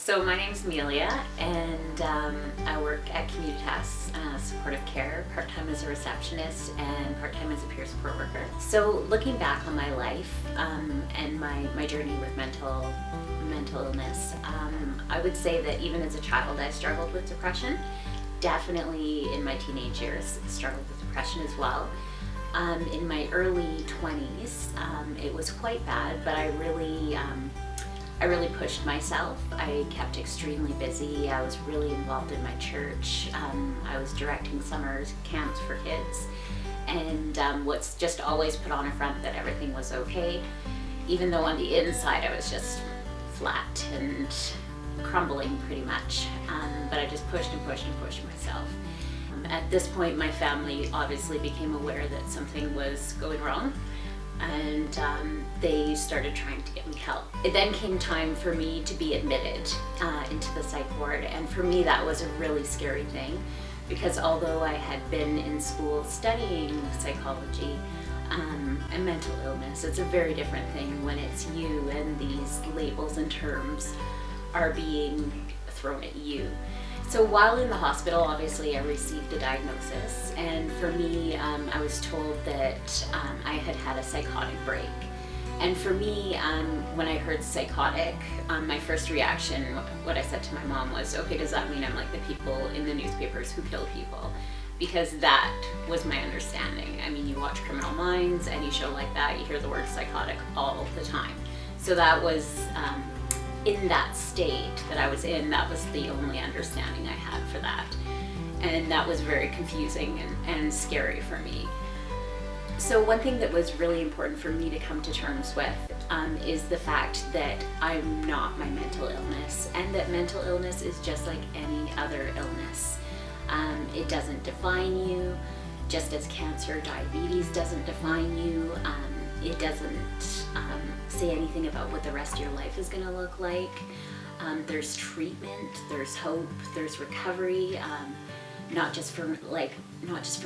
So my name's Amelia, and I work at Communitas, supportive care, part-time as a receptionist and part-time as a peer support worker. So looking back on my life and my journey with mental illness, I would say that even as a child I struggled with depression. Definitely in my teenage years struggled with depression as well. In my early 20s, it was quite bad, but I really pushed myself. I kept extremely busy. I was really involved in my church. I was directing summer camps for kids, and what's just always put on a front that everything was okay, even though on the inside I was just flat and crumbling pretty much. But I just pushed and pushed and pushed myself. At this point, my family obviously became aware that something was going wrong, and they started trying to get me help. It then came time for me to be admitted into the psych ward, and for me that was a really scary thing, because although I had been in school studying psychology and mental illness, it's a very different thing when it's you and these labels and terms are being thrown at you. So while in the hospital, obviously I received a diagnosis, and for me, I was told that I had had a psychotic break. And for me, when I heard psychotic, my first reaction, what I said to my mom was, okay, does that mean I'm like the people in the newspapers who kill people? Because that was my understanding. I mean, you watch Criminal Minds, any show like that, you hear the word psychotic all the time. So that was, in that state that I was in, that was the only understanding I had for that. And that was very confusing and scary for me. So one thing that was really important for me to come to terms with is the fact that I'm not my mental illness, and that mental illness is just like any other illness. It doesn't define you, just as cancer, diabetes doesn't define you. It doesn't say anything about what the rest of your life is going to look like. There's treatment, there's hope, there's recovery, not just from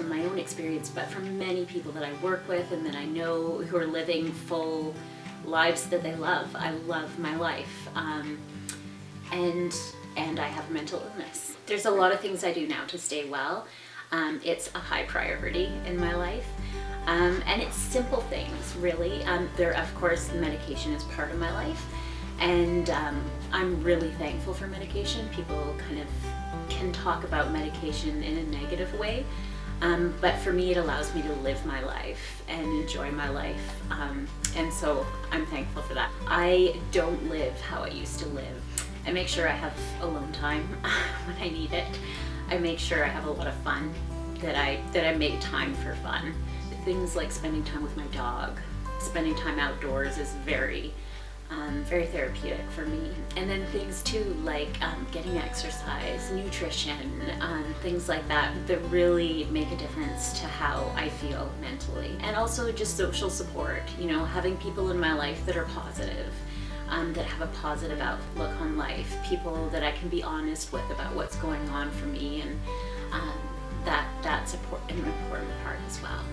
my own experience, but from many people that I work with and that I know who are living full lives that they love. I love my life, and I have mental illness. There's a lot of things I do now to stay well. It's a high priority in my life. And it's simple things, really. Of course, medication is part of my life, and I'm really thankful for medication. People kind of can talk about medication in a negative way, but for me it allows me to live my life and enjoy my life, and so I'm thankful for that. I don't live how I used to live. I make sure I have alone time when I need it. I make sure I have a lot of fun, that I make time for fun. Things like spending time with my dog, spending time outdoors is very therapeutic for me. And then things too like getting exercise, nutrition, things like that really make a difference to how I feel mentally. And also just social support, having people in my life that are positive, that have a positive outlook on life, people that I can be honest with about what's going on for me, and that's an important part as well.